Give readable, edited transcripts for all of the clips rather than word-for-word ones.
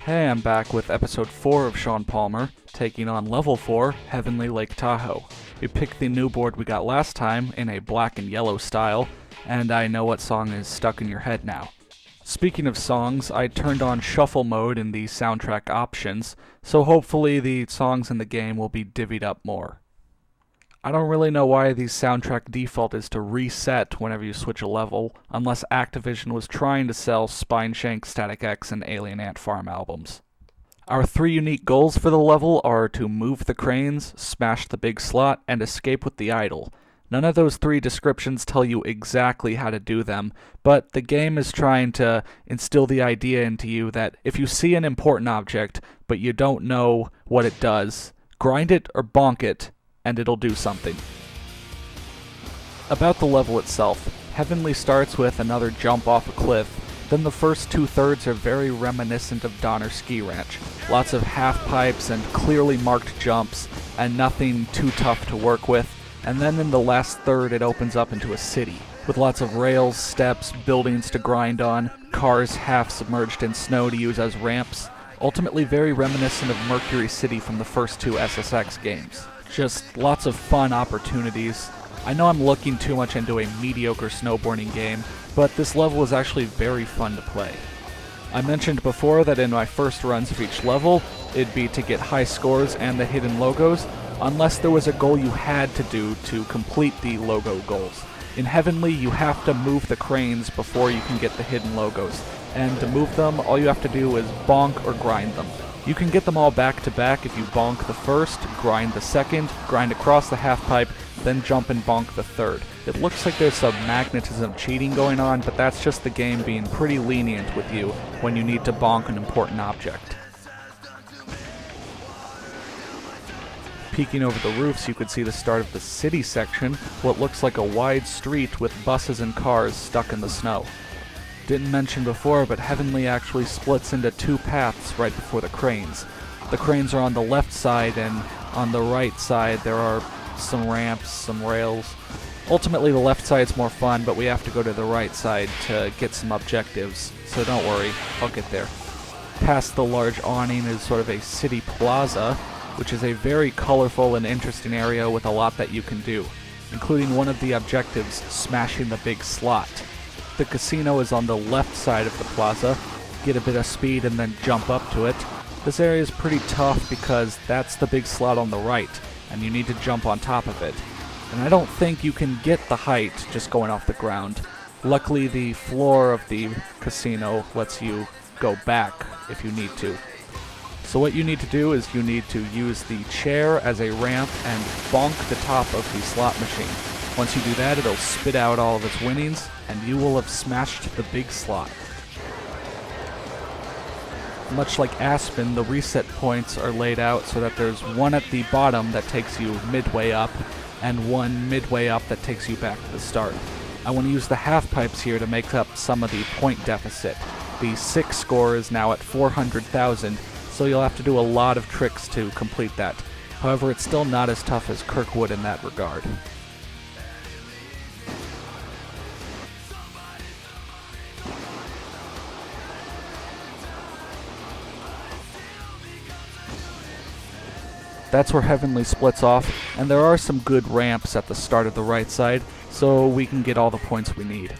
Hey, I'm back with episode 4 of Shaun Palmer, taking on level 4, Heavenly Lake Tahoe. We picked the new board we got last time in a black and yellow style, and I know what song is stuck in your head now. Speaking of songs, I turned on shuffle mode in the soundtrack options, so hopefully the songs in the game will be divvied up more. I don't really know why the soundtrack default is to reset whenever you switch a level, unless Activision was trying to sell Spineshank, Static X, and Alien Ant Farm albums. Our 3 unique goals for the level are to move the cranes, smash the big slot, and escape with the idol. None of those 3 descriptions tell you exactly how to do them, but the game is trying to instill the idea into you that if you see an important object, but you don't know what it does, grind it or bonk it, and it'll do something. About the level itself, Heavenly starts with another jump off a cliff, then the first 2/3 are very reminiscent of Donner Ski Ranch. Lots of half pipes and clearly marked jumps, and nothing too tough to work with, and then in the last third it opens up into a city, with lots of rails, steps, buildings to grind on, cars half submerged in snow to use as ramps, ultimately very reminiscent of Mercury City from the first 2 SSX games. Just lots of fun opportunities. I know I'm looking too much into a mediocre snowboarding game, but this level is actually very fun to play. I mentioned before that in my first runs of each level, it'd be to get high scores and the hidden logos, unless there was a goal you had to do to complete the logo goals. In Heavenly, you have to move the cranes before you can get the hidden logos, and to move them, all you have to do is bonk or grind them. You can get them all back to back if you bonk the first, grind the second, grind across the half pipe, then jump and bonk the third. It looks like there's some magnetism cheating going on, but that's just the game being pretty lenient with you when you need to bonk an important object. Peeking over the roofs, you could see the start of the city section, what looks like a wide street with buses and cars stuck in the snow. Didn't mention before, but Heavenly actually splits into 2 paths right before the cranes. The cranes are on the left side, and on the right side there are some ramps, some rails. Ultimately the left side's more fun, but we have to go to the right side to get some objectives, so don't worry, I'll get there. Past the large awning is sort of a city plaza, which is a very colorful and interesting area with a lot that you can do, including one of the objectives, smashing the big slot. The casino is on the left side of the plaza. Get a bit of speed and then jump up to it. This area is pretty tough because that's the big slot on the right, and you need to jump on top of it. And I don't think you can get the height just going off the ground. Luckily, the floor of the casino lets you go back if you need to. So what you need to do is you need to use the chair as a ramp and bonk the top of the slot machine. Once you do that, it'll spit out all of its winnings, and you will have smashed the big slot. Much like Aspen, the reset points are laid out so that there's one at the bottom that takes you midway up, and one midway up that takes you back to the start. I want to use the half pipes here to make up some of the point deficit. The 6 score is now at 400,000, so you'll have to do a lot of tricks to complete that. However, it's still not as tough as Kirkwood in that regard. That's where Heavenly splits off, and there are some good ramps at the start of the right side, so we can get all the points we need.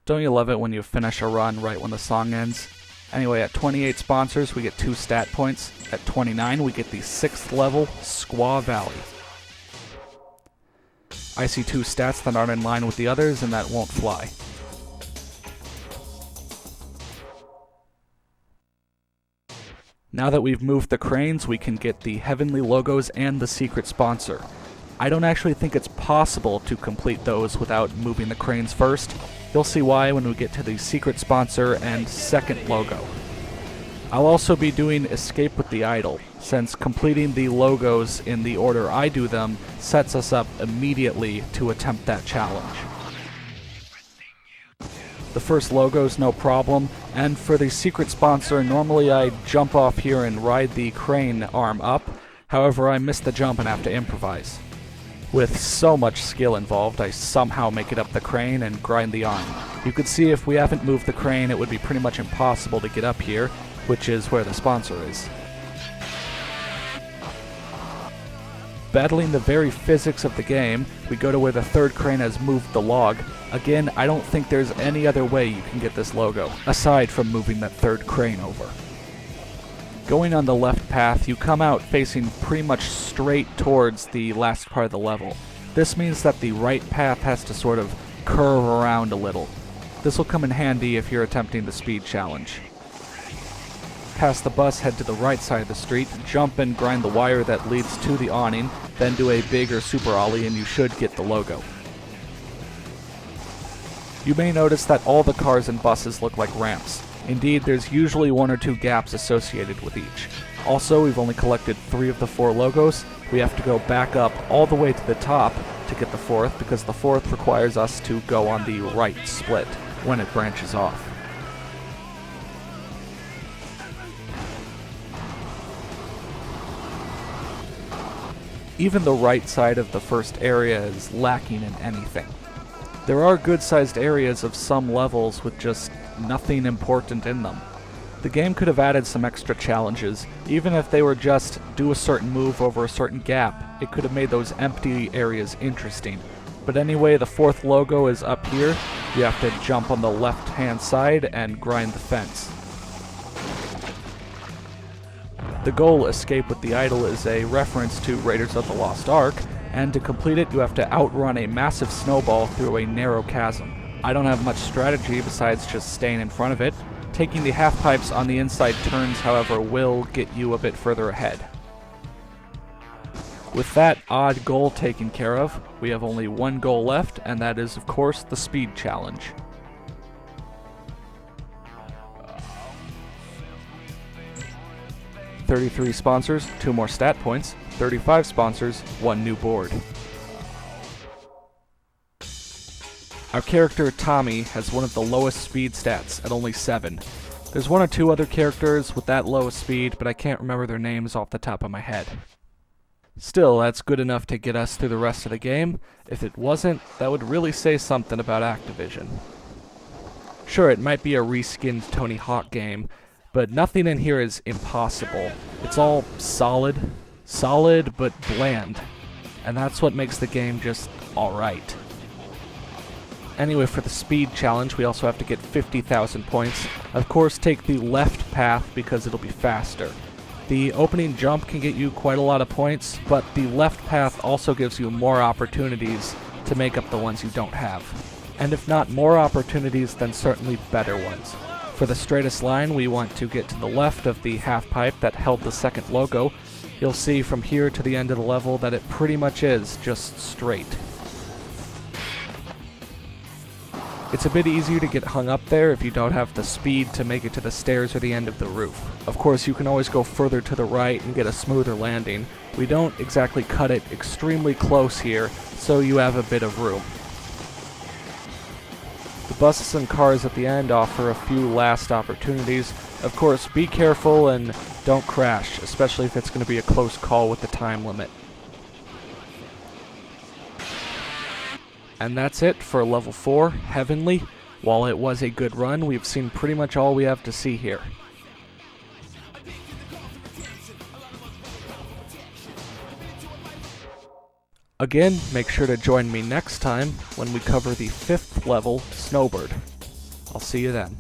Don't you love it when you finish a run right when the song ends? Anyway, at 28 sponsors, we get 2 stat points. At 29, we get the 6th level, Squaw Valley. I see 2 stats that aren't in line with the others, and that won't fly. Now that we've moved the cranes, we can get the Heavenly logos and the secret sponsor. I don't actually think it's possible to complete those without moving the cranes first. You'll see why when we get to the secret sponsor and second logo. I'll also be doing Escape with the Idol, since completing the logos in the order I do them sets us up immediately to attempt that challenge. The first logo's no problem, and for the secret sponsor, normally I jump off here and ride the crane arm up. However, I miss the jump and have to improvise. With so much skill involved, I somehow make it up the crane and grind the awning. You could see if we haven't moved the crane, it would be pretty much impossible to get up here, which is where the sponsor is. Battling the very physics of the game, we go to where the third crane has moved the log. Again, I don't think there's any other way you can get this logo, aside from moving that third crane over. Going on the left path, you come out facing pretty much straight towards the last part of the level. This means that the right path has to sort of curve around a little. This will come in handy if you're attempting the speed challenge. Past the bus, head to the right side of the street, jump and grind the wire that leads to the awning, then do a big or super ollie and you should get the logo. You may notice that all the cars and buses look like ramps. Indeed, there's usually 1 or 2 gaps associated with each. Also, we've only collected 3 of the 4 logos. We have to go back up all the way to the top to get the 4th, because the 4th requires us to go on the right split when it branches off. Even the right side of the first area is lacking in anything. There are good-sized areas of some levels with just nothing important in them. The game could have added some extra challenges. Even if they were just do a certain move over a certain gap, it could have made those empty areas interesting. But anyway, the 4th logo is up here. You have to jump on the left-hand side and grind the fence. The goal, Escape with the Idol, is a reference to Raiders of the Lost Ark, and to complete it you have to outrun a massive snowball through a narrow chasm. I don't have much strategy besides just staying in front of it. Taking the half pipes on the inside turns, however, will get you a bit further ahead. With that odd goal taken care of, we have only 1 goal left, and that is, of course, the speed challenge. $33 sponsors, 2 more stat points. 35 sponsors, 1 new board. Our character, Tommy, has one of the lowest speed stats at only 7. There's 1 or 2 other characters with that low speed, but I can't remember their names off the top of my head. Still, that's good enough to get us through the rest of the game. If it wasn't, that would really say something about Activision. Sure, it might be a reskinned Tony Hawk game, but nothing in here is impossible. It's all solid but bland, and that's what makes the game just alright. Anyway, for the speed challenge, we also have to get 50,000 points. Of course, take the left path because it'll be faster. The opening jump can get you quite a lot of points, but the left path also gives you more opportunities to make up the ones you don't have. And if not more opportunities, then certainly better ones. For the straightest line, we want to get to the left of the half pipe that held the second logo. You'll see from here to the end of the level that it pretty much is just straight. It's a bit easier to get hung up there if you don't have the speed to make it to the stairs or the end of the roof. Of course, you can always go further to the right and get a smoother landing. We don't exactly cut it extremely close here, so you have a bit of room. The buses and cars at the end offer a few last opportunities. Of course, be careful and don't crash, especially if it's going to be a close call with the time limit. And that's it for level 4, Heavenly. While it was a good run, we've seen pretty much all we have to see here. Again, make sure to join me next time when we cover the 5th level, Snowboard. I'll see you then.